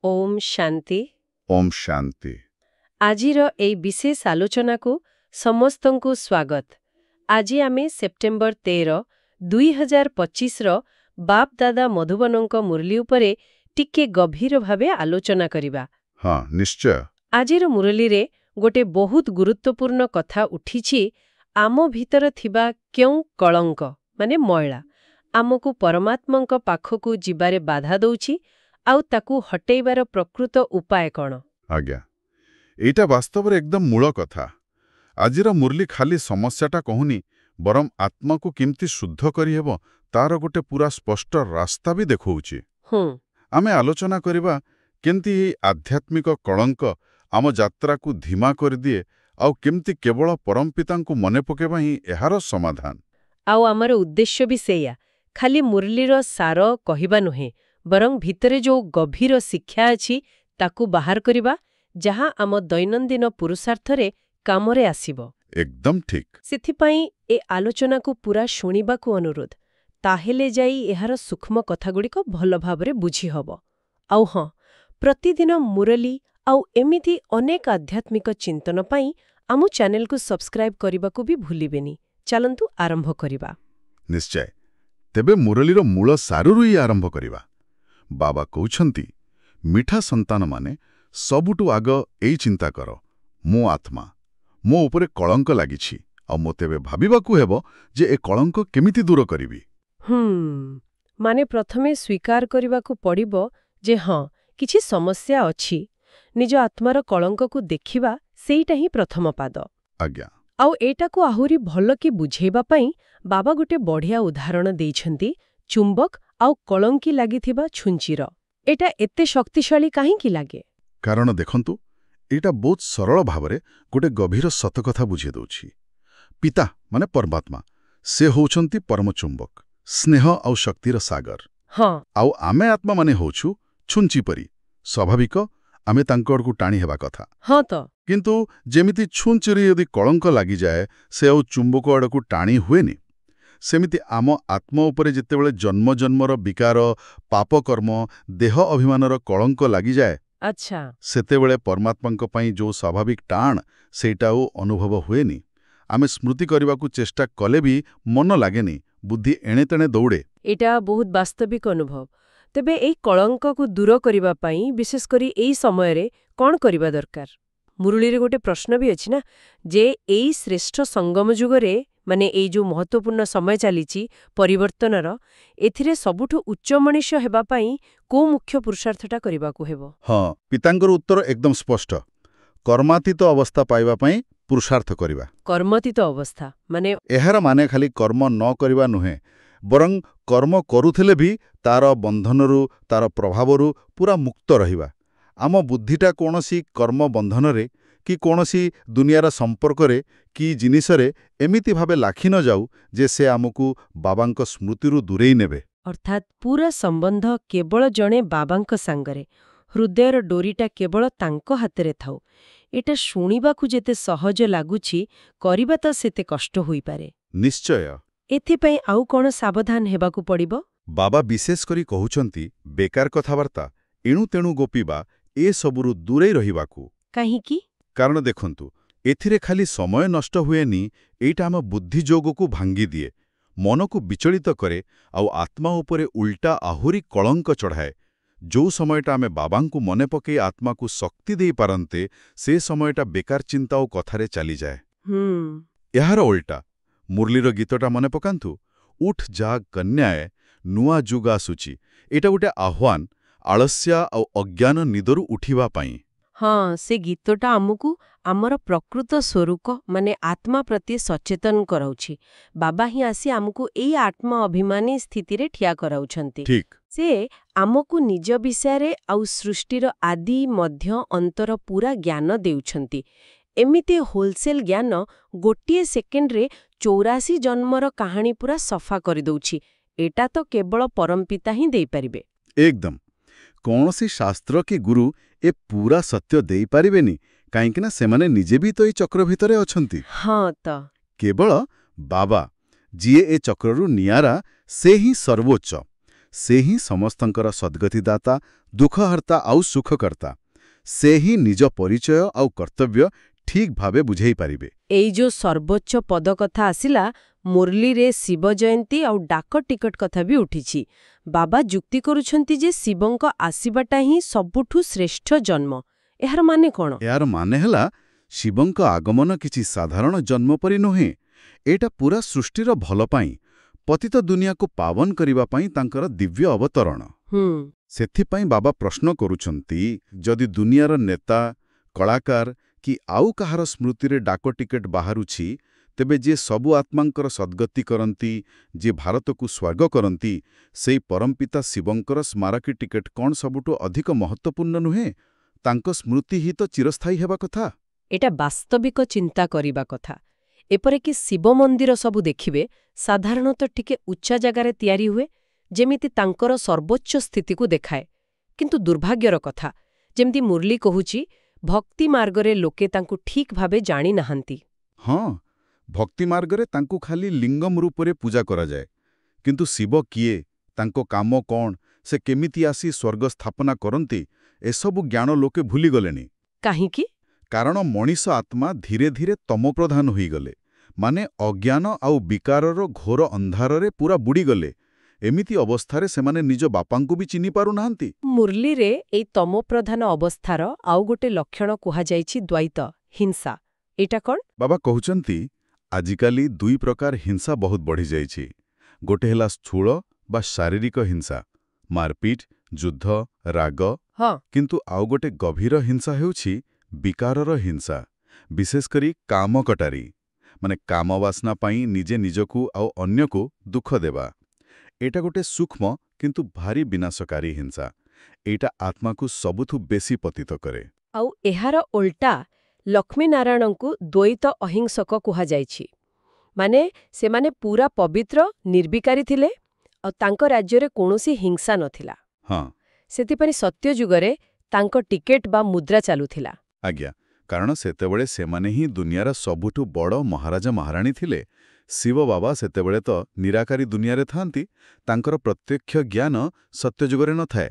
ओम शांति। ओम शांति। आजिर एई विशेष आलोचनाकु समस्तंकु स्वागत। आजि आमे सेप्टेम्बर 13, 2025 रो बाप दादा मधुबनंक मुरली उपरे टिके गभीर भावे आलोचना करिबा। हाँ निश्चय। आजिर मुरली रे गोटे बहुत गुरुत्वपूर्ण कथा उठिछि। आम भीतर थिबा क्यों कलंक माने मयला आमको परमात्मंक पाखकु जिबारे बाधा दउछि आउ ताकु हटेइबार प्रकृत उपाय कण। आज्ञा एटा वास्तव एकदम मूल कथा। आजिर मुरली खाली समस्याटा कहूनी बरम आत्मा को केमती शुद्ध करिहेब तार गोटे पूरा स्पष्ट रास्ता भी देखौछि। आमे आलोचना करिबा केमती एई आध्यात्मिक कलंक आम यात्रा को धीमा कर दिए आउ केमती केवल परमपिता को मने पकेबा ही एहार समाधान। आउ आमर उद्देश्य भी सेया खाली मुरलीर सार कहिबा नुहे बरं भितरे जो गभीर शिक्षा अछि ताकु बाहर करिबा जहाँ आम दैनंदिन पुरुषार्थरे कामरे आसीबो। एकदम ठीक। सेथिपाई ए आलोचना को पूरा शुणिबा को अनुरोध ताहेले जाई एहार सूक्ष्म कथागुड़िक भल भाबरे बुझी हबो। आउ हाँ प्रतिदिन मुरली आउ एमिति अनेक आध्यात्मिक चिंतन पाई आमु चैनल को सब्सक्राइब करिबा को भी भूलिबेनी। चलंतु आरंभ करिबा। निश्चय। तेबे मुरलीर मूल सारुरु ही आरंभ करिबा। बाबा कहउछंती मिठा संतान माने सबुटु आग एई चिंता कर मो आत्मा मो उपरे कलंक लागिछि आ मो तेबे भाबिबाकू हेबो जे ए कलंक केमिति दूर करिबी। माने प्रथमे स्वीकार करिबाकू पड़िबो जे हाँ किछि समस्या अछि। निज आत्मार कलंक को देखिबा सेईटा ही प्रथम पाद। आज्ञा। आउ एटा को आहुरी भल कि बुझेइबा पई बाबा गोटे बढ़िया उदाहरण देइछंती चुंबक आउ कलंकी लागिथिबा छुंचीर। एटा एते शक्तिशाली काहेकि लागे? कारण देखंतु एटा बहुत सरल भावरे गोटे गभीर सतकथा बुझे दउछि। पिता माने परमात्मा से होउछंती परम चुंबक स्नेह आउ शक्तिर सागर। हाँ। आउ आमे आत्मा माने होउछु छुंची परी स्वाभाविक आमे तांकर को टाणी हेबा कथा। हाँ तो किंतु जेमिति छुंचीरे यदि कलंक लागि जाए से आउ चुंबक आड़कू टाणी हुएनी सेमिति आम आत्मा उपरे जेतेबेले जन्म जन्मर विकार पाप कर्म देह अभिमानर कलंक लागि जाए अच्छा सेतेबेले परमात्मांक पई जो स्वाभाविक टाण सेटा अनुभव हुएनी। आमे स्मृति करबाकू चेष्टा कले भी मन लागेनी बुद्धि एणे तेणे दौड़े। एटा बहुत वास्तविक अनुभव। तेबे एई कलंक को दूर करिबा पई विशेष करी एई समय रे कोन करिबा दरकार? मुरली रे गोटे प्रश्न भी अछि ना जे एई श्रेष्ठ संगम जुगरे माने एई जो महत्वपूर्ण समय चलीची परिवर्तनर एथिरे सबुठु उच्च मनुष्य हेबा पई को मुख्य पुरुषार्थटा करिबाकू हेबो? हाँ पितांकर उत्तर एकदम स्पष्ट कर्मातीत अवस्था पाइबा पई पुरुषार्थ करिबा। कर्मातीत अवस्था माने एहार माने खाली कर्म न करिबा नुहे बरं कर्म करुथिले भी तार बंधनरु तार प्रभावरु पूरा मुक्त रहिबा। आम बुद्धिटा कोनोसी कर्म बंधनरे कि कोनोसी दुनियार संपर्करे कि जिनिसरे एमिति भावे लाखि न जाऊ जे से आमकू बाबांक स्मृतिरु दूरेई नेबे। अर्थात पूरा संबंध केवल जणे बाबांक सांगरे हृदयर डोरीटा केवल तांको हातरे थाउ। एटा शुणिबाकू जेते सहज लागुछि करिबा त सेते कष्ट होई पारे। निश्चय। एथिपई आउ कोन सावधान हेबाकू पड़िबो? बाबा विशेष करी कहउछंती बेकार कथाबार्ता एणु तेणु गोपीबा ए सबुरु दूरेई रहिबाकू। काहेकि? कारण देखंतु एथिरे खाली समय नष्ट हुएनी एटा आम बुद्धि जोगकू भांगी दिए मन को विचलित करे आउ आत्मा उपरे उल्टा आहुरी कलंक चढ़ाए। जो समयटा आमे बाबांकू मने पके आत्मा को शक्ति देई पारंते से समयटा बेकार चिंता और कथारे चली जाए। यार उल्टा मुरलीर गीतटा मने पकांतु उठ जाग कन्याए नुआ जुग आसुची एटा गोटे आह्वान आलस्या और अज्ञान निदरु उठिबा पाई। हाँ से गीतटा आमको आमर प्रकृत स्वरूप माने आत्मा प्रति सचेतन कराउछि। बाबा ही आसी आमको एई आत्मा अभिमानी स्थिति रे ठिया कराउछंती। ठीक से आमको निज विषय आउ सृष्टिर आदि मध्य अंतर पूरा ज्ञान देउछंती। एमिति होलसेल ज्ञान गोटिए सेकेंड रे 84 जन्मर कहानी पूरा सफा कर दउछि। एटा तो केवल परमपिता ही देई परिबे। एकदम कौनसी शास्त्र के गुरु ए पूरा सत्य देई पारिबेनी काहेकि ना सेमाने निजे भी तो ए चक्र भितरे अछंती। हाँ तो केवल बाबा जीए ए चक्ररु नियारा से ही सर्वोच्च ସେ ହିଁ ସମସ୍ତଙ୍କର ସଦ୍ଗତିଦାତା, ଦୁଃଖହର୍ତ୍ତା ଆଉ ସୁଖକର୍ତ୍ତା। ସେ ହିଁ ନିଜ ପରିଚୟ ଆଉ କର୍ତ୍ତବ୍ୟ ଠିକ୍ ଭାବେ ବୁଝେଇ ପାରିବେ। ଏଇ ଯୋଉ ସର୍ବୋଚ୍ଚ ପଦ କଥା ଆସିଲା, ମୁରଲୀରେ ଶିବ ଜୟନ୍ତୀ ଆଉ ଡାକ ଟିକଟ କଥା ବି ଉଠିଛି। ବାବା ଯୁକ୍ତି କରୁଛନ୍ତି ଯେ ଶିବଙ୍କ ଆସିବାଟା ହିଁ ସବୁଠୁ ଶ୍ରେଷ୍ଠ ଜନ୍ମ। ଏହାର ମାନେ କ'ଣ? ଏହାର ମାନେ ହେଲା ଶିବଙ୍କ ଆଗମନ କିଛି ସାଧାରଣ ଜନ୍ମ ପରି ନୁହେଁ। ଏଇଟା ପୁରା ସୃଷ୍ଟିର ଭଲ ପାଇଁ, ପତିତ ଦୁନିଆକୁ ପାବନ କରିବା ପାଇଁ ତାଙ୍କର ଦିବ୍ୟ ଅବତରଣ। ସେଥିପାଇଁ ବାବା ପ୍ରଶ୍ନ କରୁଛନ୍ତି, ଯଦି ଦୁନିଆର ନେତା, କଳାକାର କି ଆଉ କାହାର ସ୍ମୃତିରେ ଡାକ ଟିକେଟ ବାହାରୁଛି, ତେବେ ଯିଏ ସବୁ ଆତ୍ମାଙ୍କର ସଦ୍ଗତି କରନ୍ତି, ଯିଏ ଭାରତକୁ ସ୍ୱର୍ଗ କରନ୍ତି, ସେଇ ପରମପିତା ଶିବଙ୍କର ସ୍ମାରକୀ ଟିକେଟ କ'ଣ ସବୁଠୁ ଅଧିକ ମହତ୍ତ୍ୱପୂର୍ଣ୍ଣ ନୁହେଁ? ତାଙ୍କ ସ୍ମୃତି ହିଁ ତ ଚିରସ୍ଥାୟୀ ହେବା କଥା। ଏଟା ବାସ୍ତବିକ ଚିନ୍ତା କରିବା କଥା। ଏପରିକି ଶିବ ମନ୍ଦିର ସବୁ ଦେଖିବେ, ସାଧାରଣତଃ ଟିକେ ଉଚ୍ଚା ଜାଗାରେ ତିଆରି ହୁଏ, ଯେମିତି ତାଙ୍କର ସର୍ବୋଚ୍ଚ ସ୍ଥିତିକୁ ଦେଖାଏ। କିନ୍ତୁ ଦୁର୍ଭାଗ୍ୟର କଥା, ଯେମିତି ମୁରଲୀ କହୁଛି, ଭକ୍ତି ମାର୍ଗରେ ଲୋକେ ତାଙ୍କୁ ଠିକ୍ ଭାବେ ଜାଣିନାହାନ୍ତି। ହଁ, ଭକ୍ତି ମାର୍ଗରେ ତାଙ୍କୁ ଖାଲି ଲିଙ୍ଗମ ରୂପରେ ପୂଜା କରାଯାଏ। କିନ୍ତୁ ଶିବ କିଏ, ତାଙ୍କ କାମ କ'ଣ, ସେ କେମିତି ଆସି ସ୍ୱର୍ଗ ସ୍ଥାପନା କରନ୍ତି, ଏସବୁ ଜ୍ଞାନ ଲୋକେ ଭୁଲିଗଲେଣି। କାହିଁକି? କାରଣ ମଣିଷ ଆତ୍ମା ଧୀରେ ଧୀରେ ତମପ୍ରଧାନ ହୋଇଗଲେ, ମାନେ ଅଜ୍ଞାନ ଆଉ ବିକାରର ଘୋର ଅନ୍ଧାରରେ ପୁରା ବୁଡ଼ିଗଲେ। ଏମିତି ଅବସ୍ଥାରେ ସେମାନେ ନିଜ ବାପାଙ୍କୁ ବି ଚିହ୍ନି ପାରୁନାହାନ୍ତି। ମୁରଲୀରେ ଏଇ ତମୋପ୍ରଧାନ ଅବସ୍ଥାର ଆଉ ଗୋଟେ ଲକ୍ଷଣ କୁହାଯାଇଛି ଦ୍ୱୈତ, ହିଂସା। ଏଇଟା କ'ଣ? ବାବା କହୁଛନ୍ତି, ଆଜିକାଲି ଦୁଇ ପ୍ରକାର ହିଂସା ବହୁତ ବଢ଼ିଯାଇଛି। ଗୋଟେ ହେଲା ସ୍ଥୂଳ ବା ଶାରୀରିକ ହିଂସା, ମାରପିଟ, ଯୁଦ୍ଧ, ରାଗ। ହଁ। କିନ୍ତୁ ଆଉ ଗୋଟେ ଗଭୀର ହିଂସା ହେଉଛି ବିକାରର ହିଂସା, ବିଶେଷ କରି କାମ କଟାରୀ, ମାନେ କାମବାସନା ପାଇଁ ନିଜେ ନିଜକୁ ଆଉ ଅନ୍ୟକୁ ଦୁଃଖ ଦେବା। ଏଇଟା ଗୋଟେ ସୂକ୍ଷ୍ମ କିନ୍ତୁ ଭାରି ବିନାଶକାରୀ ହିଂସା। ଏଇଟା ଆତ୍ମାକୁ ସବୁଠୁ ବେଶୀ ପତିତ କରେ। ଆଉ ଏହାର ଓଲଟା ଲକ୍ଷ୍ମୀନାରାୟଣଙ୍କୁ ଦ୍ୱୈତ ଅହିଂସକ କୁହାଯାଇଛି। ମାନେ ସେମାନେ ପୁରା ପବିତ୍ର, ନିର୍ବିକାରୀ ଥିଲେ, ଆଉ ତାଙ୍କ ରାଜ୍ୟରେ କୌଣସି ହିଂସା ନଥିଲା। ହଁ, ସେଥିପାଇଁ ସତ୍ୟଯୁଗରେ ତାଙ୍କ ଟିକେଟ ବା ମୁଦ୍ରା ଚାଲୁଥିଲା। ଆଜ୍ଞା, କାରଣ ସେତେବେଳେ ସେମାନେ ହିଁ ଦୁନିଆର ସବୁଠୁ ବଡ଼ ମହାରାଜା ମହାରାଣୀ ଥିଲେ। ଶିବ ବାବା ସେତେବେଳେ ତ ନିରାକାରୀ ଦୁନିଆରେ ଥାନ୍ତି, ତାଙ୍କର ପ୍ରତ୍ୟକ୍ଷ ଜ୍ଞାନ ସତ୍ୟଯୁଗରେ ନଥାଏ।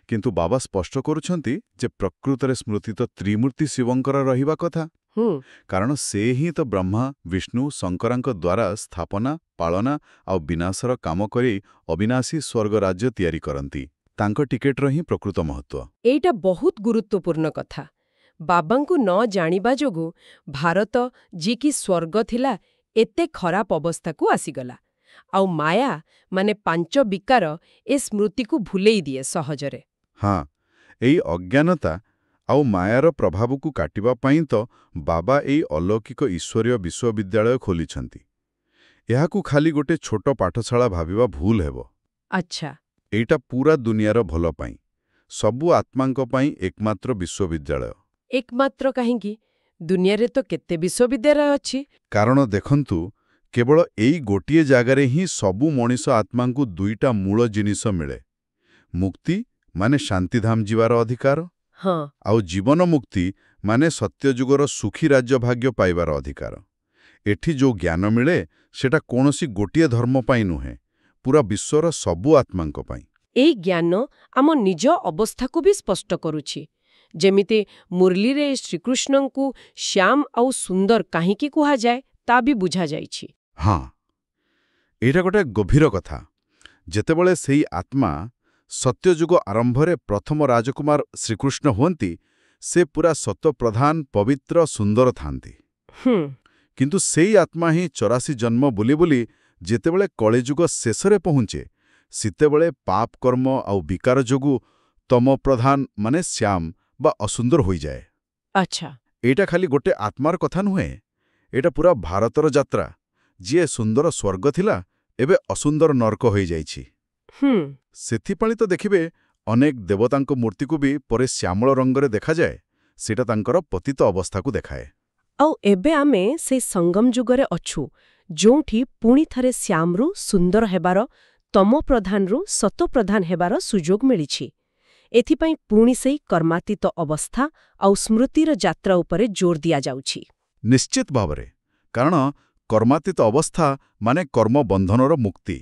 କିନ୍ତୁ ବାବା ସ୍ପଷ୍ଟ କରୁଛନ୍ତି ଯେ ପ୍ରକୃତରେ ସ୍ମୃତି ତ ତ୍ରିମୂର୍ତ୍ତି ଶିବଙ୍କର ରହିବା କଥା। କାରଣ ସେ ହିଁ ତ ବ୍ରହ୍ମା, ବିଷ୍ଣୁ, ଶଙ୍କରଙ୍କ ଦ୍ୱାରା ସ୍ଥାପନା, ପାଳନା ଆଉ ବିନାଶର କାମ କରି ଅବିନାଶୀ ସ୍ୱର୍ଗ ରାଜ୍ୟ ତିଆରି କରନ୍ତି। ତାଙ୍କ ଟିକେଟର ହିଁ ପ୍ରକୃତ ମହତ୍ତ୍ୱ। ଏଇଟା ବହୁତ ଗୁରୁତ୍ୱପୂର୍ଣ୍ଣ କଥା। ବାବାଙ୍କୁ ନ ଜାଣିବା ଯୋଗୁଁ ଭାରତ, ଯିଏକି ସ୍ୱର୍ଗ ଥିଲା, ଏତେ ଖରାପ ଅବସ୍ଥାକୁ ଆସିଗଲା। ଆଉ ମାୟା, ମାନେ ପାଞ୍ଚ ବିକାର, ଏ ସ୍ମୃତିକୁ ଭୁଲେଇ ଦିଏ ସହଜରେ। ହଁ, ଏଇ ଅଜ୍ଞାନତା ଆଉ ମାୟାର ପ୍ରଭାବକୁ କାଟିବା ପାଇଁ ତ ବାବା ଏଇ ଅଲୌକିକ ଈଶ୍ୱରୀୟ ବିଶ୍ୱବିଦ୍ୟାଳୟ ଖୋଲିଛନ୍ତି। ଏହାକୁ ଖାଲି ଗୋଟେ ଛୋଟ ପାଠଶାଳା ଭାବିବା ଭୁଲ ହେବ। ଆଚ୍ଛା। ଏଇଟା ପୁରା ଦୁନିଆର ଭଲ ପାଇଁ, ସବୁ ଆତ୍ମାଙ୍କ ପାଇଁ ଏକମାତ୍ର ବିଶ୍ୱବିଦ୍ୟାଳୟ। ଏକମାତ୍ର କାହିଁକି? ଦୁନିଆରେ ତ କେତେ ବିଶ୍ୱବିଦ୍ୟାଳୟ ଅଛି। କାରଣ ଦେଖନ୍ତୁ, କେବଳ ଏଇ ଗୋଟିଏ ଜାଗାରେ ହିଁ ସବୁ ମଣିଷ ଆତ୍ମାଙ୍କୁ ଦୁଇଟା ମୂଳ ଜିନିଷ ମିଳେ। ମୁକ୍ତି ମାନେ ଶାନ୍ତିଧାମ ଯିବାର ଅଧିକାର, ହଁ। ଆଉ ଜୀବନ ମୁକ୍ତି ମାନେ ସତ୍ୟଯୁଗର ସୁଖୀ ରାଜ୍ୟ ଭାଗ୍ୟ ପାଇବାର ଅଧିକାର। ଏଠି ଯୋଉ ଜ୍ଞାନ ମିଳେ, ସେଟା କୌଣସି ଗୋଟିଏ ଧର୍ମ ପାଇଁ ନୁହେଁ, ପୁରା ବିଶ୍ୱର ସବୁ ଆତ୍ମାଙ୍କ ପାଇଁ। ଏଇ ଜ୍ଞାନ ଆମ ନିଜ ଅବସ୍ଥାକୁ ବି ସ୍ପଷ୍ଟ କରୁଛି। ଯେମିତି ମୁରଲୀରେ ଶ୍ରୀକୃଷ୍ଣଙ୍କୁ ଶ୍ୟାମ ଆଉ ସୁନ୍ଦର କାହିଁକି କୁହାଯାଏ, ତା ବି ବୁଝାଯାଇଛି। ହଁ, ଏଇଟା ଗୋଟେ ଗଭୀର କଥା। ଯେତେବେଳେ ସେଇ ଆତ୍ମା ସତ୍ୟଯୁଗ ଆରମ୍ଭରେ ପ୍ରଥମ ରାଜକୁମାର ଶ୍ରୀକୃଷ୍ଣ ହୁଅନ୍ତି, ସେ ପୁରା ସତ୍ୱପ୍ରଧାନ, ପବିତ୍ର, ସୁନ୍ଦର ଥାନ୍ତି। କିନ୍ତୁ ସେଇ ଆତ୍ମା ହିଁ 84 ଜନ୍ମ ବୁଲି ବୁଲି ଯେତେବେଳେ କଳିଯୁଗ ଶେଷରେ ପହଞ୍ଚେ, ସେତେବେଳେ ପାପ କର୍ମ ଆଉ ବିକାର ଯୋଗୁଁ ତମପ୍ରଧାନ ମାନେ ଶ୍ୟାମ ବା ଅସୁନ୍ଦର ହୋଇଯାଏ। ଆଚ୍ଛା। ଏଇଟା ଖାଲି ଗୋଟେ ଆତ୍ମାର କଥା ନୁହେଁ, ଏଇଟା ପୁରା ଭାରତର ଯାତ୍ରା। ଯିଏ ସୁନ୍ଦର ସ୍ୱର୍ଗ ଥିଲା, ଏବେ ଅସୁନ୍ଦର ନର୍କ ହୋଇଯାଇଛି। ସେଥିପାଇଁ ତ ଦେଖିବେ, ଅନେକ ଦେବତାଙ୍କ ମୂର୍ତ୍ତିକୁ ବି ପରେ ଶ୍ୟାମଳ ରଙ୍ଗରେ ଦେଖାଯାଏ। ସେଇଟା ତାଙ୍କର ପତିତ ଅବସ୍ଥାକୁ ଦେଖାଏ। ଆଉ ଏବେ ଆମେ ସେଇ ସଙ୍ଗମ ଯୁଗରେ ଅଛୁ, ଯୋଉଠି ପୁଣି ଥରେ ଶ୍ୟାମରୁ ସୁନ୍ଦର ହେବାର, ତମୋପ୍ରଧାନରୁ ସତୋପ୍ରଧାନ ହେବାର ସୁଯୋଗ ମିଳିଛି। ଏଥିପାଇଁ ପୁଣି ସେଇ କର୍ମାତୀତ ଅବସ୍ଥା ଆଉ ସ୍ମୃତିର ଯାତ୍ରା ଉପରେ ଜୋର ଦିଆଯାଉଛି। ନିଶ୍ଚିତ ଭାବରେ, କାରଣ କର୍ମାତୀତ ଅବସ୍ଥା ମାନେ କର୍ମବନ୍ଧନର ମୁକ୍ତି।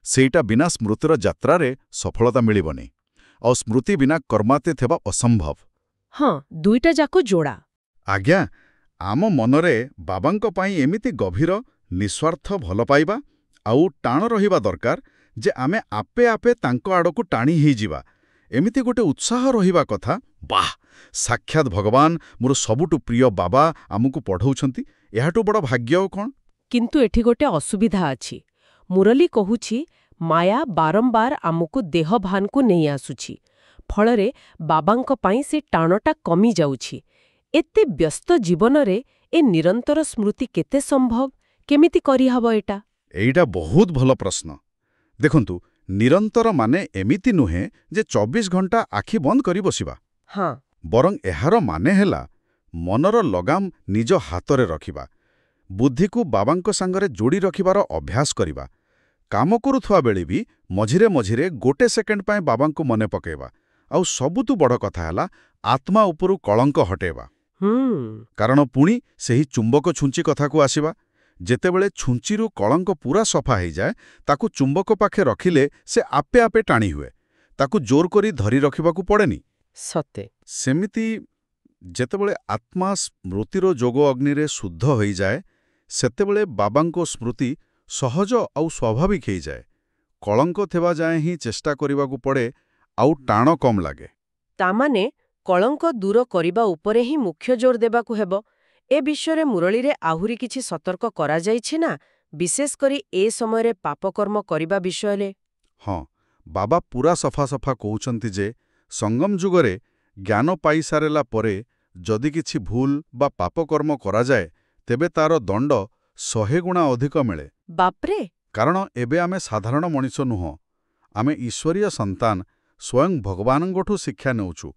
ସେଇଟା ବିନା ସ୍ମୃତିର ଯାତ୍ରାରେ ସଫଳତା ମିଳିବନି ଆଉ ସ୍ମୃତି ବିନା କର୍ମାତେ ଥିବା ଅସମ୍ଭବ। ହଁ, ଦୁଇଟା ଯାକ ଯୋଡ଼ା। ଆଜ୍ଞା, ଆମ ମନରେ ବାବାଙ୍କ ପାଇଁ ଏମିତି ଗଭୀର ନିଃସ୍ୱାର୍ଥ ଭଲ ପାଇବା ଆଉ ଟାଣ ରହିବା ଦରକାର ଯେ ଆମେ ଆପେ ଆପେ ତାଙ୍କ ଆଡ଼କୁ ଟାଣି ହେଇଯିବା। ଏମିତି ଗୋଟେ ଉତ୍ସାହ ରହିବା କଥା, ବାଃ, ସାକ୍ଷାତ ଭଗବାନ, ମୋର ସବୁଠୁ ପ୍ରିୟ ବାବା ଆମକୁ ପଢ଼ଉଛନ୍ତି, ଏହାଠୁ ବଡ଼ ଭାଗ୍ୟ ଆଉ କ'ଣ? କିନ୍ତୁ ଏଠି ଗୋଟେ ଅସୁବିଧା ଅଛି। ମୁରଲୀ କହୁଛି ମାୟା ବାରମ୍ବାର ଆମକୁ ଦେହଭାନକୁ ନେଇ ଆସୁଛି। ଫଳରେ ବାବାଙ୍କ ପାଇଁ ସେ ଟାଣଟା କମି ଯାଉଛି। ଏତେ ବ୍ୟସ୍ତ ଜୀବନରେ ଏ ନିରନ୍ତର ସ୍ମୃତି କେତେ ସମ୍ଭବ? କେମିତି କରିହବ ଏଟା? ଏଇଟା ବହୁତ ଭଲ ପ୍ରଶ୍ନ। ଦେଖନ୍ତୁ, ନିରନ୍ତର ମାନେ ଏମିତି ନୁହେଁ ଯେ 24 ଘଣ୍ଟା ଆଖି ବନ୍ଦ କରି ବସିବା। ହଁ, ବରଂ ଏହାର ମାନେ ହେଲା ମନର ଲଗାମ ନିଜ ହାତରେ ରଖିବା, ବୁଦ୍ଧିକୁ ବାବାଙ୍କ ସାଙ୍ଗରେ ଯୋଡ଼ି ରଖିବାର ଅଭ୍ୟାସ କରିବା, କାମ କରୁଥିବା ବେଳେ ବି ମଝିରେ ମଝିରେ ଗୋଟେ ସେକେଣ୍ଡ ପାଇଁ ବାବାଙ୍କୁ ମନେ ପକାଇବା, ଆଉ ସବୁଠୁ ବଡ଼ କଥା ହେଲା ଆତ୍ମା ଉପରୁ କଳଙ୍କ ହଟେଇବା। କାରଣ ପୁଣି ସେହି ଚୁମ୍ବକ ଛୁଞ୍ଚି କଥାକୁ ଆସିବା। ଯେତେବେଳେ ଛୁଞ୍ଚିରୁ କଳଙ୍କ ପୁରା ସଫା ହେଇଯାଏ, ତାକୁ ଚୁମ୍ବକ ପାଖେ ରଖିଲେ ସେ ଆପେ ଆପେ ଟାଣି ହୁଏ। ତାକୁ ଜୋର କରି ଧରି ରଖିବାକୁ ପଡ଼େନି। ସତେ। ସେମିତି ଯେତେବେଳେ ଆତ୍ମା ସ୍ମୃତିର ଯୋଗ ଅଗ୍ନିରେ ଶୁଦ୍ଧ ହୋଇଯାଏ, ସେତେବେଳେ ବାବାଙ୍କ ସ୍ମୃତି ସହଜ ଆଉ ସ୍ୱାଭାବିକ ହେଇଯାଏ। କଳଙ୍କ ଥିବା ଯାଏଁ ହିଁ ଚେଷ୍ଟା କରିବାକୁ ପଡ଼େ, ଆଉ ଟାଣ କମ୍ ଲାଗେ। ତାମାନେ କଳଙ୍କ ଦୂର କରିବା ଉପରେ ହିଁ ମୁଖ୍ୟ ଜୋର ଦେବାକୁ ହେବ। ଏ ବିଷୟରେ ମୁରଳୀରେ ଆହୁରି କିଛି ସତର୍କ କରାଯାଇଛି ନା, ବିଶେଷ କରି ଏ ସମୟରେ ପାପକର୍ମ କରିବା ବିଷୟରେ? ହଁ, ବାବା ପୁରା ସଫା କହୁଛନ୍ତି ଯେ ସଙ୍ଗମ ଯୁଗରେ ଜ୍ଞାନ ପାଇସାରିଲା ପରେ ଯଦି କିଛି ଭୁଲ ବା ପାପକର୍ମ କରାଯାଏ, ତେବେ ତାର ଦଣ୍ଡ 100 ଗୁଣା ଅଧିକ ମିଳେ। ବାପ୍ରେ! କାରଣ ଏବେ ଆମେ ସାଧାରଣ ମଣିଷ ନୁହଁ, ଆମେ ଈଶ୍ୱରୀୟ ସନ୍ତାନ, ସ୍ୱୟଂ ଭଗବାନଙ୍କଠୁ ଶିକ୍ଷା ନେଉଛୁ।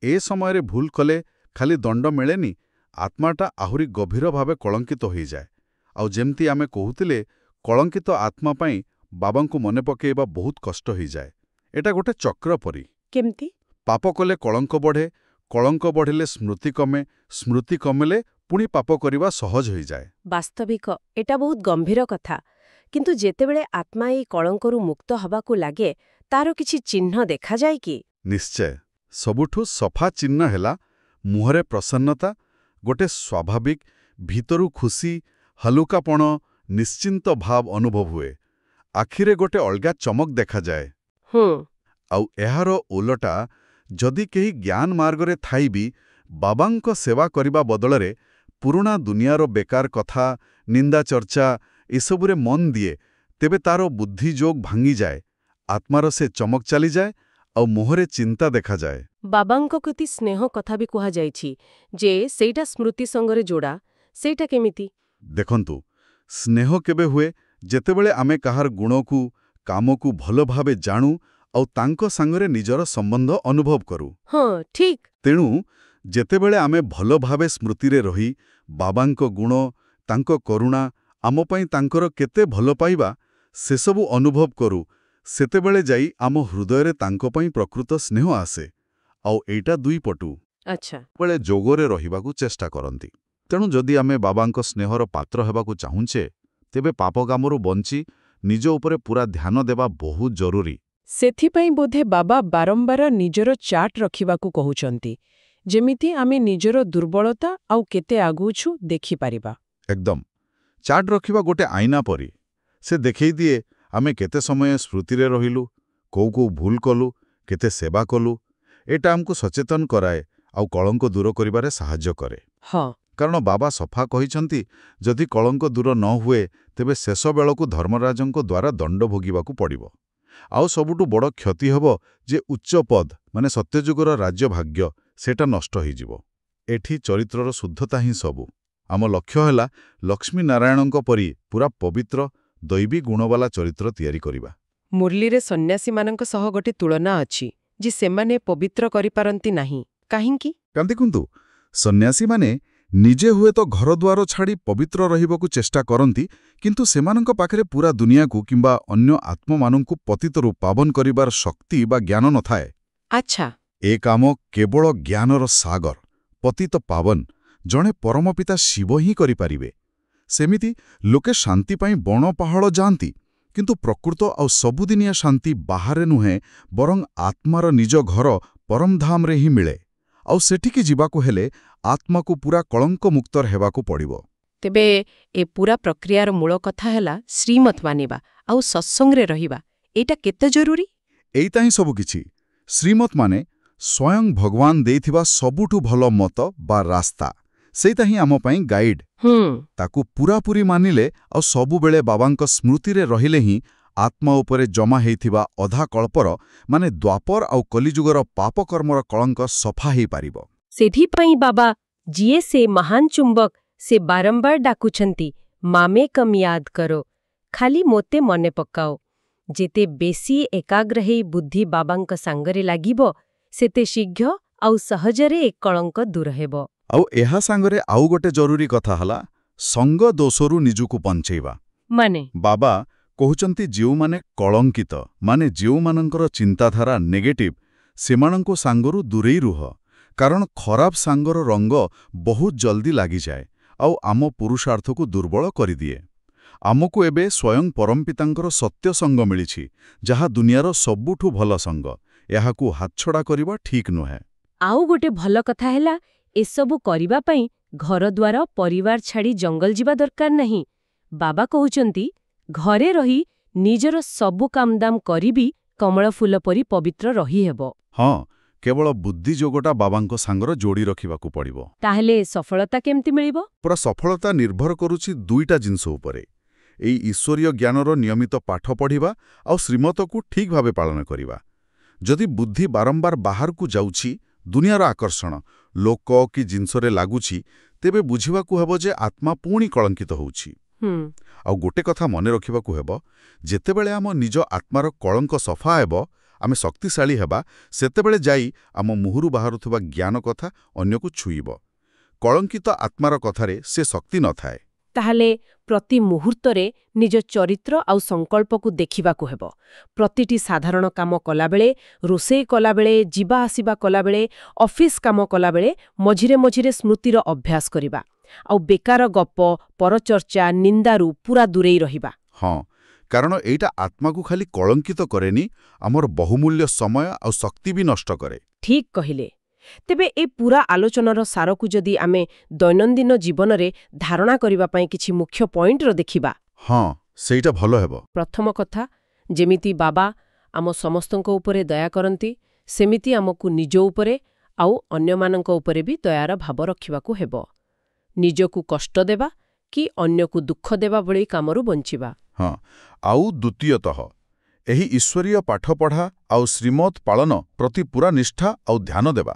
ଏ ସମୟରେ ଭୁଲ କଲେ ଖାଲି ଦଣ୍ଡ ମିଳେନି, ଆତ୍ମାଟା ଆହୁରି ଗଭୀର ଭାବେ କଳଙ୍କିତ ହୋଇଯାଏ। ଆଉ ଯେମିତି ଆମେ କହୁଥିଲେ, କଳଙ୍କିତ ଆତ୍ମା ପାଇଁ ବାବାଙ୍କୁ ମନେ ପକାଇବା ବହୁତ କଷ୍ଟ ହୋଇଯାଏ। ଏଟା ଗୋଟେ ଚକ୍ର ପରି। କେମିତି? ପାପ କଲେ କଳଙ୍କ ବଢ଼େ, କଳଙ୍କ ବଢ଼ିଲେ ସ୍ମୃତି କମେ, ସ୍ମୃତି କମିଲେ ପୁଣି ପାପ କରିବା ସହଜ ହୋଇଯାଏ। ବାସ୍ତବିକ ଏଟା ବହୁତ ଗମ୍ଭୀର କଥା। କିନ୍ତୁ ଯେତେବେଳେ ଆତ୍ମା ଏଇ କଳଙ୍କରୁ ମୁକ୍ତ ହେବାକୁ ଲାଗେ, ତାର କିଛି ଚିହ୍ନ ଦେଖାଯାଏ କି? ନିଶ୍ଚୟ। ସବୁଠୁ ସଫା ଚିହ୍ନ ହେଲା ମୁହଁରେ ପ୍ରସନ୍ନତା, ଗୋଟେ ସ୍ୱାଭାବିକ, ଭିତରୁ ଖୁସି, ହାଲୁକାପଣ, ନିଶ୍ଚିନ୍ତ ଭାବ ଅନୁଭବ ହୁଏ। ଆଖିରେ ଗୋଟେ ଅଲଗା ଚମକ ଦେଖାଯାଏ। ଆଉ ଏହାର ଓଲଟା, ଯଦି କେହି ଜ୍ଞାନ ମାର୍ଗରେ ଥାଇ ବି ବାବାଙ୍କ ସେବା କରିବା ବଦଳରେ ପୁରୁଣା ଦୁନିଆର ବେକାର କଥା, ନିନ୍ଦା ଚର୍ଚ୍ଚା ଏସବୁରେ ମନ ଦିଏ, ତେବେ ତାର ବୁଦ୍ଧି ଯୋଗ ଭାଙ୍ଗିଯାଏ, ଆତ୍ମାର ସେ ଚମକ ଚାଲିଯାଏ, ଆଉ ମୁହଁରେ ଚିନ୍ତା ଦେଖାଯାଏ। ବାବାଙ୍କ ପ୍ରତି ସ୍ନେହ କଥା ବି କୁହାଯାଇଛି ଯେ ସେଇଟା ସ୍ମୃତି ସଙ୍ଗରେ ଯୋଡ଼ା। ସେଇଟା କେମିତି? ଦେଖନ୍ତୁ, ସ୍ନେହ କେବେ ହୁଏ ଯେତେବେଳେ ଆମେ କାହାର ଗୁଣକୁ, କାମକୁ ଭଲ ଭାବେ ଜାଣୁ ଆଉ ତାଙ୍କ ସାଙ୍ଗରେ ନିଜର ସମ୍ବନ୍ଧ ଅନୁଭବ କରୁ। ହଁ, ଠିକ୍। ତେଣୁ ଯେତେବେଳେ ଆମେ ଭଲ ଭାବେ ସ୍ମୃତିରେ ରହି ବାବାଙ୍କ ଗୁଣ, ତାଙ୍କ କରୁଣା, ଆମ ପାଇଁ ତାଙ୍କର କେତେ ଭଲ ପାଇବା ସେସବୁ ଅନୁଭବ କରୁ, ସେତେବେଳେ ଯାଇ ଆମ ହୃଦୟରେ ତାଙ୍କ ପାଇଁ ପ୍ରକୃତ ସ୍ନେହ ଆସେ। ଆଉ ଏଇଟା ଦୁଇପଟୁ। ଆଚ୍ଛା। ବେଳେ ଯୋଗରେ ରହିବାକୁ ଚେଷ୍ଟା କରନ୍ତି। ତେଣୁ ଯଦି ଆମେ ବାବାଙ୍କ ସ୍ନେହର ପାତ୍ର ହେବାକୁ ଚାହୁଁଛେ, ତେବେ ପାପ କାମରୁ ବଞ୍ଚି ନିଜ ଉପରେ ପୁରା ଧ୍ୟାନ ଦେବା ବହୁତ ଜରୁରୀ। ସେଥିପାଇଁ ବୋଧେ ବାବା ବାରମ୍ବାର ନିଜର ଚାର୍ଟ ରଖିବାକୁ କହୁଛନ୍ତି, ଯେମିତି ଆମେ ନିଜର ଦୁର୍ବଳତା ଆଉ କେତେ ଆଗୁଛୁ ଦେଖିପାରିବା। ଏକଦମ। ଚାର୍ଟ ରଖିବା ଗୋଟେ ଆଇନା ପରି। ସେ ଦେଖେଇ ଦିଏ ଆମେ କେତେ ସମୟ ସ୍ମୃତିରେ ରହିଲୁ, କୋଉ ଭୁଲ କଲୁ, କେତେ ସେବା କଲୁ। ଏଟା ଆମକୁ ସଚେତନ କରାଏ ଆଉ କଳଙ୍କ ଦୂର କରିବାରେ ସାହାଯ୍ୟ କରେ। ହଁ। କାରଣ ବାବା ସଫା କହିଛନ୍ତି, ଯଦି କଳଙ୍କ ଦୂର ନ ହୁଏ, ତେବେ ଶେଷ ବେଳକୁ ଧର୍ମରାଜଙ୍କ ଦ୍ୱାରା ଦଣ୍ଡ ଭୋଗିବାକୁ ପଡ଼ିବ। ଆଉ ସବୁଠୁ ବଡ଼ କ୍ଷତି ହେବ ଯେ ଉଚ୍ଚ ପଦ, ମାନେ ସତ୍ୟଯୁଗର ରାଜ୍ୟଭାଗ୍ୟ, ସେଟା ନଷ୍ଟ ହୋଇଯିବ। ଏଠି ଚରିତ୍ରର ଶୁଦ୍ଧତା ହିଁ ସବୁ। ଆମ ଲକ୍ଷ୍ୟ ହେଲା ଲକ୍ଷ୍ମୀ ନାରାୟଣଙ୍କ ପରି ପୁରା ପବିତ୍ର, ଦୈବୀ ଗୁଣବାଲା ଚରିତ୍ର ତିଆରି କରିବା। ମୁରଲୀରେ ସନ୍ନ୍ୟାସୀମାନଙ୍କ ସହ ଗୋଟେ ତୁଳନା ଅଛି ଯେ ସେମାନେ ପବିତ୍ର କରିପାରନ୍ତି ନାହିଁ। କାହିଁକି? ଦେଖନ୍ତୁ, ସନ୍ନ୍ୟାସୀମାନେ ନିଜେ ହୁଏତ ଘରଦ୍ୱାର ଛାଡ଼ି ପବିତ୍ର ରହିବାକୁ ଚେଷ୍ଟା କରନ୍ତି, କିନ୍ତୁ ସେମାନଙ୍କ ପାଖରେ ପୁରା ଦୁନିଆକୁ କିମ୍ବା ଅନ୍ୟ ଆତ୍ମମାନଙ୍କୁ ପତିତରୁ ପାବନ କରିବାର ଶକ୍ତି ବା ଜ୍ଞାନ ନଥାଏ। ଆଚ୍ଛା। ଏ କାମ କେବଳ ଜ୍ଞାନର ସାଗର, ପତିତ ପାବନ, ଜଣେ ପରମପିତା ଶିବ ହିଁ କରିପାରିବେ। ସେମିତି ଲୋକେ ଶାନ୍ତି ପାଇଁ ବଣ ପାହାଡ଼ ଯାଆନ୍ତି, କିନ୍ତୁ ପ୍ରକୃତ ଆଉ ସବୁଦିନିଆ ଶାନ୍ତି ବାହାରେ ନୁହେଁ ବରଂ ଆତ୍ମାର ନିଜ ଘର ପରମଧାମରେ ହିଁ ମିଳେ। ଆଉ ସେଠିକି ଯିବାକୁ ହେଲେ ଆତ୍ମାକୁ ପୁରା କଳଙ୍କମୁକ୍ତର ହେବାକୁ ପଡ଼ିବ। ତେବେ ଏ ପୂରା ପ୍ରକ୍ରିୟାର ମୂଳ କଥା ହେଲା ଶ୍ରୀମତ୍ ମାନିବା ଆଉ ସତ୍ସଙ୍ଗରେ ରହିବା। ଏଇଟା କେତେ ଜରୁରୀ? ଏଇଟା ହିଁ ସବୁକିଛି। ଶ୍ରୀମତ୍ ମାନେ ସ୍ୱୟଂ ଭଗବାନ ଦେଇଥିବା ସବୁଠୁ ଭଲ ମତ ବା ରାସ୍ତା। ସେଇଟା ହିଁ ଆମ ପାଇଁ ଗାଇଡ୍। ତାକୁ ପୂରାପୂରି ମାନିଲେ ଆଉ ସବୁବେଳେ ବାବାଙ୍କ ସ୍ମୃତିରେ ରହିଲେ ହିଁ ଆତ୍ମା ଉପରେ ଜମା ହେଇଥିବା ଅଧା କଳ୍ପର ମାନେ ଦ୍ୱାପର ଆଉ କଲିଯୁଗର ପାପକର୍ମର କଳଙ୍କ ସଫା ହେଇପାରିବ। ସେଥିପାଇଁ ବାବା ଯିଏ ସେ ମହାନ ଚୁମ୍ବକ ସେ ବାରମ୍ବାର ଡାକୁଛନ୍ତି, ମାମେ କମ୍ ୟାଦ କରୋ, ଖାଲି ମୋତେ ମନେ ପକାଅ। ଯେତେ ବେଶୀ ଏକାଗ୍ର ହେଇ ବୁଦ୍ଧି ବାବାଙ୍କ ସାଙ୍ଗରେ ଲାଗିବ ସେତେ ଶୀଘ୍ର ଆଉ ସହଜରେ ଏ କଳଙ୍କ ଦୂର ହେବ। ଆଉ ଏହା ସାଙ୍ଗରେ ଆଉ ଗୋଟେ ଜରୁରୀ କଥା ହେଲା ସଙ୍ଗ ଦୋଷରୁ ନିଜକୁ ବଞ୍ଚେଇବା। ମାନେ ବାବା କହୁଛନ୍ତି ଯେଉଁମାନେ କଳଙ୍କିତ ମାନେ ଯେଉଁମାନଙ୍କର ଚିନ୍ତାଧାରା ନେଗେଟିଭ୍ ସେମାନଙ୍କ ସାଙ୍ଗରୁ ଦୂରେଇ ରୁହ। କାରଣ ଖରାପ ସାଙ୍ଗର ରଙ୍ଗ ବହୁତ ଜଲ୍ଦି ଲାଗିଯାଏ ଆଉ ଆମ ପୁରୁଷାର୍ଥକୁ ଦୁର୍ବଳ କରିଦିଏ। ଆମକୁ ଏବେ ସ୍ୱୟଂ ପରମପିତାଙ୍କର ସତ୍ୟ ସଙ୍ଗ ମିଳିଛି, ଯାହା ଦୁନିଆର ସବୁଠୁ ଭଲ ସଙ୍ଗ। ଏହାକୁ ହାତଛଡ଼ା କରିବା ଠିକ୍ ନୁହେଁ। ଆଉ ଗୋଟେ ଭଲ କଥା ହେଲା ଏସବୁ କରିବା ପାଇଁ ଘରଦ୍ୱାର ପରିବାର ଛାଡ଼ି ଜଙ୍ଗଲ ଯିବା ଦରକାର ନାହିଁ। ବାବା କହୁଛନ୍ତି ଘରେ ରହି ନିଜର ସବୁ କାମଦାମ କରିବି କମଳ ଫୁଲ ପରି ପବିତ୍ର ରହିହେବ। ହଁ, କେବଳ ବୁଦ୍ଧି ଯୋଗଟା ବାବାଙ୍କ ସାଙ୍ଗର ଯୋଡ଼ି ରଖିବାକୁ ପଡ଼ିବ। ତାହେଲେ ସଫଳତା କେମିତି ମିଳିବ? ପୁରା ସଫଳତା ନିର୍ଭର କରୁଛି ଦୁଇଟା ଜିନିଷ ଉପରେ। ଏଇ ଈଶ୍ୱରୀୟ ଜ୍ଞାନର ନିୟମିତ ପାଠ ପଢ଼ିବା ଆଉ ଶ୍ରୀମତକୁ ଠିକ୍ ଭାବେ ପାଳନ କରିବା। ଯଦି ବୁଦ୍ଧି ବାରମ୍ବାର ବାହାରକୁ ଯାଉଛି, ଦୁନିଆର ଆକର୍ଷଣ, ଲୋକ କି ଜିନିଷରେ ଲାଗୁଛି, ତେବେ ବୁଝିବାକୁ ହେବ ଯେ ଆତ୍ମା ପୁଣି କଳଙ୍କିତ ହେଉଛି। ଆଉ ଗୋଟେ କଥା ମନେ ରଖିବାକୁ ହେବ, ଯେତେବେଳେ ଆମ ନିଜ ଆତ୍ମାର କଳଙ୍କ ସଫା ହେବ, ଆମେ ଶକ୍ତିଶାଳୀ ହେବା, ସେତେବେଳେ ଯାଇ ଆମ ମୁହଁରୁ ବାହାରୁଥିବା ଜ୍ଞାନ କଥା ଅନ୍ୟକୁ ଛୁଇଁବ। କଳଙ୍କିତ ଆତ୍ମାର କଥାରେ ସେ ଶକ୍ତି ନଥାଏ। ତାହେଲେ ପ୍ରତି ମୁହୂର୍ତ୍ତରେ ନିଜ ଚରିତ୍ର ଆଉ ସଂକଳ୍ପକୁ ଦେଖିବାକୁ ହେବ। ପ୍ରତିଟି ସାଧାରଣ କାମ କଲାବେଳେ, ରୋଷେଇ କଲାବେଳେ, ଯିବା ଆସିବା କଲାବେଳେ, ଅଫିସ୍ କାମ କଲାବେଳେ ମଝିରେ ମଝିରେ ସ୍ମୃତିର ଅଭ୍ୟାସ କରିବା। ଆଉ ବେକାର ଗପ, ପରଚର୍ଚ୍ଚା, ନିନ୍ଦାରୁ ପୁରା ଦୂରେଇ ରହିବା। ହଁ, କାରଣ ଏଇଟା ଆତ୍ମାକୁ ଖାଲି କଳଙ୍କିତ କରେନି, ଆମର ବହୁମୂଲ୍ୟ ସମୟ ଆଉ ଶକ୍ତି ବି ନଷ୍ଟ କରେ। ଠିକ୍ କହିଲେ। ତେବେ ଏ ପୂରା ଆଲୋଚନାର ସାରକୁ ଯଦି ଆମେ ଦୈନନ୍ଦିନ ଜୀବନରେ ଧାରଣା କରିବା ପାଇଁ କିଛି ମୁଖ୍ୟ ପଏଣ୍ଟର ଦେଖିବା। ହଁ, ସେଇଟା ଭଲ ହେବ। ପ୍ରଥମ କଥା, ଯେମିତି ବାବା ଆମ ସମସ୍ତଙ୍କ ଉପରେ ଦୟା କରନ୍ତି, ସେମିତି ଆମକୁ ନିଜ ଉପରେ ଆଉ ଅନ୍ୟମାନଙ୍କ ଉପରେ ବି ଦୟାର ଭାବ ରଖିବାକୁ ହେବ। ନିଜକୁ କଷ୍ଟ ଦେବା କି ଅନ୍ୟକୁ ଦୁଃଖ ଦେବା ଭଳି କାମରୁ ବଞ୍ଚିବା। ହଁ, ଆଉ ଦ୍ୱିତୀୟତଃ ଏହି ଈଶ୍ୱରୀୟ ପାଠପଢ଼ା ଆଉ ଶ୍ରୀମତ୍ ପାଳନ ପ୍ରତି ପୁରା ନିଷ୍ଠା ଆଉ ଧ୍ୟାନ ଦେବା।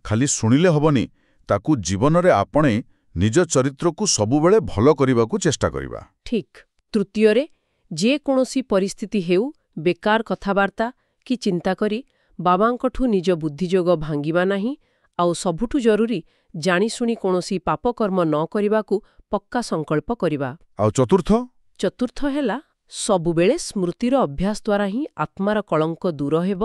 ଖାଲି ଶୁଣିଲେ ହବନି, ତାକୁ ଜୀବନରେ ଆପଣେଇ ନିଜ ଚରିତ୍ରକୁ ସବୁବେଳେ ଭଲ କରିବାକୁ ଚେଷ୍ଟା କରିବା। ଠିକ୍। ତୃତୀୟରେ, ଯେକୌଣସି ପରିସ୍ଥିତି ହେଉ, ବେକାର କଥାବାର୍ତ୍ତା କି ଚିନ୍ତା କରି ବାବାଙ୍କଠୁ ନିଜ ବୁଦ୍ଧିଯୋଗ ଭାଙ୍ଗିବା ନାହିଁ। ଆଉ ସବୁଠୁ ଜରୁରୀ, ଜାଣିଶୁଣି କୌଣସି ପାପକର୍ମ ନ କରିବାକୁ ପକ୍କା ସଂକଳ୍ପ କରିବା। ଆଉ ଚତୁର୍ଥ ହେଲା ସବୁବେଳେ ସ୍ମୃତିର ଅଭ୍ୟାସ ଦ୍ୱାରା ହିଁ ଆତ୍ମାର କଳଙ୍କ ଦୂର ହେବ,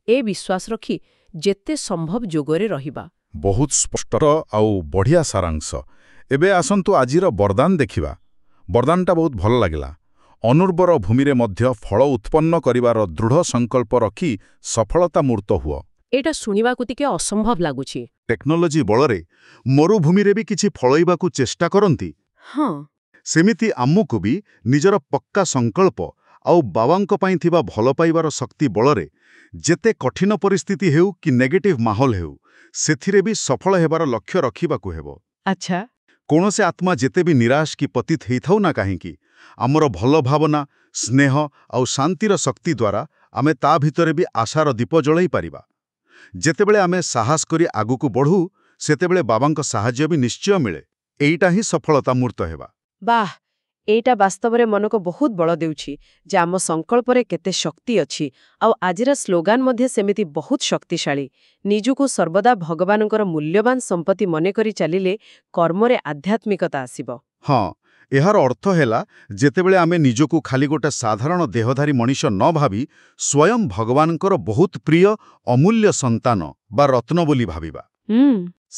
ଏ ବିଶ୍ୱାସ ରଖି ଯେତେ ସମ୍ଭବ ଯୋଗରେ ରହିବା। ବହୁତ ସ୍ପଷ୍ଟ ଆଉ ବଢ଼ିଆ ସାରାଂଶ। ଏବେ ଆସନ୍ତୁ ଆଜିର ବରଦାନ ଦେଖିବା। ବରଦାନଟା ବହୁତ ଭଲ ଲାଗିଲା। ଅନୁର୍ବର ଭୂମିରେ ମଧ୍ୟ ଫଳ ଉତ୍ପନ୍ନ କରିବାର ଦୃଢ଼ ସଂକଳ୍ପ ରଖି ସଫଳତା ମୂର୍ତ୍ତ ହୁଅ। ଏଇଟା ଶୁଣିବାକୁ ଟିକେ ଅସମ୍ଭବ ଲାଗୁଛି। ଟେକ୍ନୋଲୋଜି ବଳରେ ମରୁଭୂମିରେ ବି କିଛି ଫଳେଇବାକୁ ଚେଷ୍ଟା କରନ୍ତି। ହଁ, ସେମିତି ଆମକୁ ବି ନିଜର ପକ୍କା ସଂକଳ୍ପ ଆଉ ବାବାଙ୍କ ପାଇଁ ଥିବା ଭଲ ପାଇବାର ଶକ୍ତି ବଳରେ ଯେତେ କଠିନ ପରିସ୍ଥିତି ହେଉ କି ନେଗେଟିଭ୍ ମାହୋଲ ହେଉ, ସେଥିରେ ବି ସଫଳ ହେବାର ଲକ୍ଷ୍ୟ ରଖିବାକୁ ହେବ। ଆଚ୍ଛା। କୌଣସି ଆତ୍ମା ଯେତେ ବି ନିରାଶ କି ପତିତ ହେଇଥାଉ ନା କାହିଁକି, ଆମର ଭଲ ଭାବନା, ସ୍ନେହ ଆଉ ଶାନ୍ତିର ଶକ୍ତି ଦ୍ୱାରା ଆମେ ତା ଭିତରେ ବି ଆଶାର ଦୀପ ଜଳାଇ ପାରିବା। ଯେତେବେଳେ ଆମେ ସାହସ କରି ଆଗକୁ ବଢ଼ୁ, ସେତେବେଳେ ବାବାଙ୍କ ସାହାଯ୍ୟ ବି ନିଶ୍ଚୟ ମିଳେ। ଏଇଟା ହିଁ ସଫଳତା ମୂର୍ତ୍ତ ହେବା। ବାଃ, ଏଇଟା ବାସ୍ତବରେ ମନକୁ ବହୁତ ବଳ ଦେଉଛି ଯେ ଆମ ସଂକଳ୍ପରେ କେତେ ଶକ୍ତି ଅଛି। ଆଉ ଆଜିର ସ୍ଲୋଗାନ ମଧ୍ୟ ସେମିତି ବହୁତ ଶକ୍ତିଶାଳୀ। ନିଜକୁ ସର୍ବଦା ଭଗବାନଙ୍କର ମୂଲ୍ୟବାନ ସମ୍ପତ୍ତି ମନେକରି ଚାଲିଲେ କର୍ମରେ ଆଧ୍ୟାତ୍ମିକତା ଆସିବ। ହଁ, ଏହାର ଅର୍ଥ ହେଲା ଯେତେବେଳେ ଆମେ ନିଜକୁ ଖାଲି ଗୋଟେ ସାଧାରଣ ଦେହଧାରୀ ମଣିଷ ନ ଭାବି ସ୍ୱୟଂ ଭଗବାନଙ୍କର ବହୁତ ପ୍ରିୟ ଅମୂଲ୍ୟ ସନ୍ତାନ ବା ରତ୍ନ ବୋଲି ଭାବିବା,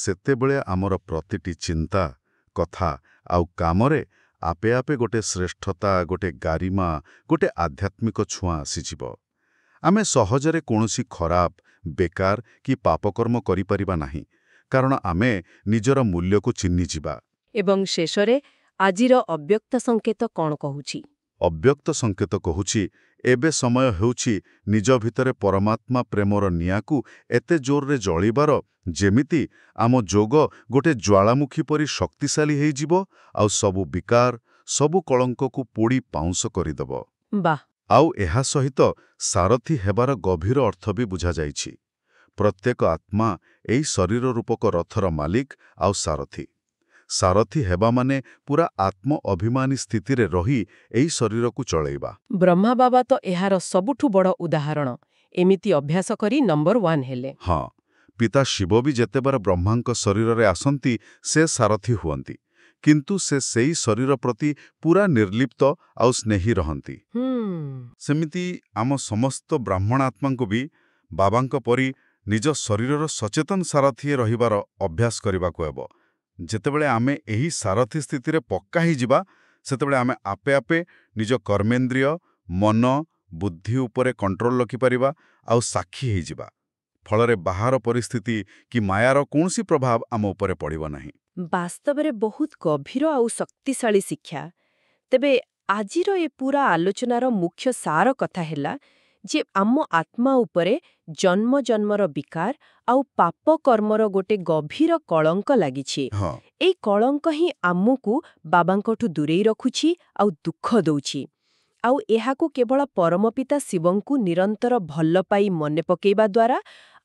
ସେତେବେଳେ ଆମର ପ୍ରତିଟି ଚିନ୍ତା, କଥା ଆଉ କାମରେ ଆପେ ଆପେ ଗୋଟେ ଶ୍ରେଷ୍ଠତା, ଗୋଟେ ଗାରିମା, ଗୋଟେ ଆଧ୍ୟାତ୍ମିକ ଛୁଆଁ ଆସିଯିବ। ଆମେ ସହଜରେ କୌଣସି ଖରାପ, ବେକାର କି ପାପକର୍ମ କରିପାରିବା ନାହିଁ, କାରଣ ଆମେ ନିଜର ମୂଲ୍ୟକୁ ଚିହ୍ନିଯିବା। ଏବଂ ଶେଷରେ ଆଜିର ଅବ୍ୟକ୍ତ ସଂକେତ କ'ଣ କହୁଛି? ଅବ୍ୟକ୍ତ ସଂକେତ କହୁଛି, ଏବେ ସମୟ ହେଉଛି ନିଜ ଭିତରେ ପରମାତ୍ମା ପ୍ରେମର ନିଆଁକୁ ଏତେ ଜୋରରେ ଜଳିବାର, ଯେମିତି ଆମ ଯୋଗ ଗୋଟେ ଜ୍ୱାଳାମୁଖୀ ପରି ଶକ୍ତିଶାଳୀ ହେଇଯିବ ଆଉ ସବୁ ବିକାର, ସବୁ କଳଙ୍କକୁ ପୋଡ଼ି ପାଉଁଶ କରିଦେବ। ବାଃ! ଆଉ ଏହା ସହିତ ସାରଥୀ ହେବାର ଗଭୀର ଅର୍ଥ ବି ବୁଝାଯାଇଛି। ପ୍ରତ୍ୟେକ ଆତ୍ମା ଏହି ଶରୀର ରୂପକ ରଥର ମାଲିକ ଆଉ ସାରଥୀ। ସାରଥୀ ହେବା ମାନେ ପୁରା ଆତ୍ମ ଅଭିମାନୀ ସ୍ଥିତିରେ ରହି ଏହି ଶରୀରକୁ ଚଳେଇବା। ବ୍ରହ୍ମା ବାବା ତ ଏହାର ସବୁଠୁ ବଡ଼ ଉଦାହରଣ। ଏମିତି ଅଭ୍ୟାସ କରି ନମ୍ବର 1 ହେଲେ। ହଁ, ପିତା ଶିବ ବି ଯେତେବେଳେ ବ୍ରହ୍ମାଙ୍କ ଶରୀରରେ ଆସନ୍ତି, ସେ ସାରଥୀ ହୁଅନ୍ତି। କିନ୍ତୁ ସେ ସେଇ ଶରୀର ପ୍ରତି ପୁରା ନିର୍ଲିପ୍ତ ଆଉ ସ୍ନେହୀ ରହନ୍ତି। ସେମିତି ଆମ ସମସ୍ତ ବ୍ରାହ୍ମଣ ଆତ୍ମାଙ୍କୁ ବି ବାବାଙ୍କ ପରି ନିଜ ଶରୀରର ସଚେତନ ସାରଥୀ ରହିବାର ଅଭ୍ୟାସ କରିବାକୁ ହେବ। ଯେତେବେଳେ ଆମେ ଏହି ସାରଥୀ ସ୍ଥିତିରେ ପକ୍କା ହେଇଯିବା, ସେତେବେଳେ ଆମେ ଆପେ ଆପେ ନିଜ କର୍ମେନ୍ଦ୍ରିୟ, ମନ, ବୁଦ୍ଧି ଉପରେ କଣ୍ଟ୍ରୋଲ ରଖିପାରିବା ଆଉ ସାକ୍ଷୀ ହେଇଯିବା। ଫଳରେ ବାହାର ପରିସ୍ଥିତି କି ମାୟାର କୌଣସି ପ୍ରଭାବ ଆମ ଉପରେ ପଡ଼ିବ ନାହିଁ। ବାସ୍ତବରେ ବହୁତ ଗଭୀର ଆଉ ଶକ୍ତିଶାଳୀ ଶିକ୍ଷା। ତେବେ ଆଜିର ଏ ପୁରା ଆଲୋଚନାର ମୁଖ୍ୟ ସାର କଥା ହେଲା ଯେ ଆମ ଆତ୍ମା ଉପରେ ଜନ୍ମ ଜନ୍ମର ବିକାର ଆଉ ପାପ କର୍ମର ଗୋଟେ ଗଭୀର କଳଙ୍କ ଲାଗିଛି। ହଁ, ଏଇ କଳଙ୍କ ହିଁ ଆମକୁ ବାବାଙ୍କଠୁ ଦୂରେଇ ରଖୁଛି ଆଉ ଦୁଃଖ ଦଉଛି। ଆଉ ଏହାକୁ କେବଳ ପରମପିତା ଶିବଙ୍କୁ ନିରନ୍ତର ଭଲ ପାଇ ମନେ ପକେଇବା ଦ୍ୱାରା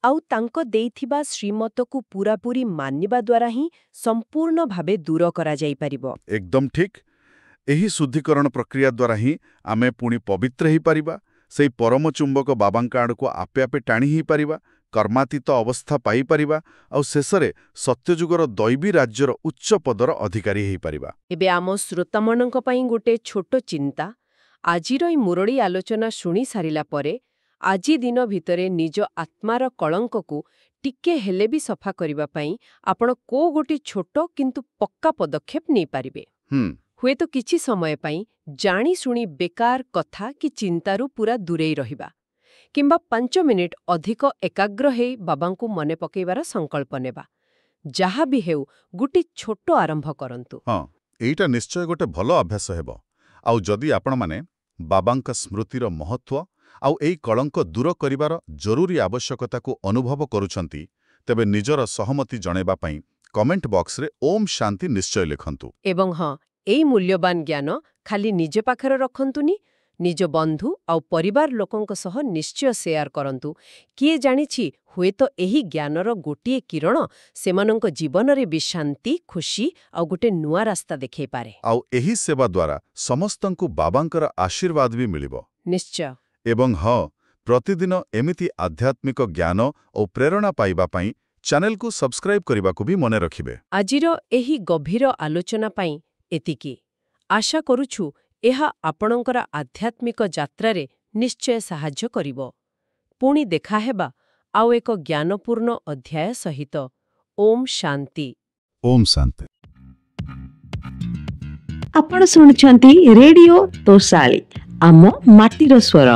ଆଉ ତାଙ୍କ ଦେଇଥିବା ଶ୍ରୀମତକୁ ପୂରାପୂରି ମାନିବା ଦ୍ୱାରା ହିଁ ସମ୍ପୂର୍ଣ୍ଣ ଭାବେ ଦୂର କରାଯାଇପାରିବ। ଏକଦମ ଠିକ୍। ଏହି ଶୁଦ୍ଧିକରଣ ପ୍ରକ୍ରିୟା ଦ୍ୱାରା ହିଁ ଆମେ ପୁଣି ପବିତ୍ର ହେଇପାରିବା, ସେହି ପରମ ଚୁମ୍ବକ ବାବାଙ୍କ ଆଡ଼କୁ ଆପେ ଆପେ ଟାଣି ହେଇପାରିବା, କର୍ମାତୀତ ଅବସ୍ଥା ପାଇପାରିବା ଆଉ ଶେଷରେ ସତ୍ୟଯୁଗର ଦୈବୀ ରାଜ୍ୟର ଉଚ୍ଚ ପଦର ଅଧିକାରୀ ହେଇପାରିବା। ଏବେ ଆମ ଶ୍ରୋତାମାନଙ୍କ ପାଇଁ ଗୋଟେ ଛୋଟ ଚିନ୍ତା। ଆଜିର ଏହି ମୁରଳୀ ଆଲୋଚନା ଶୁଣି ସାରିଲା ପରେ ଆଜି ଦିନ ଭିତରେ ନିଜ ଆତ୍ମାର କଳଙ୍କକୁ ଟିକେ ହେଲେ ବି ସଫା କରିବା ପାଇଁ ଆପଣ କୋଉ ଗୋଟେ ଛୋଟ କିନ୍ତୁ ପକ୍କା ପଦକ୍ଷେପ ନେଇପାରିବେ। ହୁଏତ କିଛି ସମୟ ପାଇଁ ଜାଣିଶୁଣି ବେକାର କଥା କି ଚିନ୍ତାରୁ ପୁରା ଦୂରେଇ ରହିବା, କିମ୍ବା 5 ମିନିଟ୍ ଅଧିକ ଏକାଗ୍ର ହେଇ ବାବାଙ୍କୁ ମନେ ପକେଇବାର ସଂକଳ୍ପ ନେବା। ଯାହା ବି ହେଉ, ଗୋଟେ ଛୋଟ ଆରମ୍ଭ କରନ୍ତୁ। ହଁ, ଏଇଟା ନିଶ୍ଚୟ ଗୋଟେ ଭଲ ଅଭ୍ୟାସ ହେବ। ଆଉ ଯଦି ଆପଣମାନେ ବାବାଙ୍କ ସ୍ମୃତିର ମହତ୍ୱ ଆଉ ଏଇ କଳଙ୍କ ଦୂର କରିବାର ଜରୁରୀ ଆବଶ୍ୟକତାକୁ ଅନୁଭବ କରୁଛନ୍ତି, ତେବେ ନିଜର ସହମତି ଜଣାଇବା ପାଇଁ କମେଣ୍ଟ ବକ୍ସରେ ଓମ୍ ଶାନ୍ତି ନିଶ୍ଚୟ ଲେଖନ୍ତୁ। ଏବଂ ହଁ, ଏଇ ମୂଲ୍ୟବାନ ଜ୍ଞାନ ଖାଲି ନିଜ ପାଖରେ ରଖନ୍ତୁନି, ନିଜ ବନ୍ଧୁ ଆଉ ପରିବାର ଲୋକଙ୍କ ସହ ନିଶ୍ଚୟ ସେୟାର କରନ୍ତୁ। କିଏ ଜାଣିଛି, ହୁଏତ ଏହି ଜ୍ଞାନର ଗୋଟିଏ କିରଣ ସେମାନଙ୍କ ଜୀବନରେ ବି ଶାନ୍ତି, ଖୁସି ଆଉ ଗୋଟେ ନୂଆ ରାସ୍ତା ଦେଖେଇପାରେ। ଆଉ ଏହି ସେବା ଦ୍ୱାରା ସମସ୍ତଙ୍କୁ ବାବାଙ୍କର ଆଶୀର୍ବାଦ ବି ମିଳିବ। ନିଶ୍ଚୟ। ଏବଂ ହଁ, ପ୍ରତିଦିନ ଏମିତି ଆଧ୍ୟାତ୍ମିକ ଜ୍ଞାନ ଓ ପ୍ରେରଣା ପାଇବା ପାଇଁ ଚ୍ୟାନେଲକୁ ସବସ୍କ୍ରାଇବ କରିବାକୁ ବି ମନେ ରଖିବେ। ଆଜିର ଏହି ଗଭୀର ଆଲୋଚନା ପାଇଁ ଏତିକି। ଆଶା କରୁଛୁ ଏହା ଆପଣଙ୍କର ଆଧ୍ୟାତ୍ମିକ ଯାତ୍ରାରେ ନିଶ୍ଚୟ ସାହାଯ୍ୟ କରିବ। ପୁଣି ଦେଖାହେବା ଆଉ ଏକ ଜ୍ଞାନପୂର୍ଣ୍ଣ ଅଧ୍ୟାୟ ସହିତ। ଓମ୍ ଶାନ୍ତି। ଓମ୍ ଶାନ୍ତି। ଆପଣ ଶୁଣୁଛନ୍ତି ରେଡିଓ ତୋଷାଳୀ, ଆମ ମାଟିର ସ୍ୱର।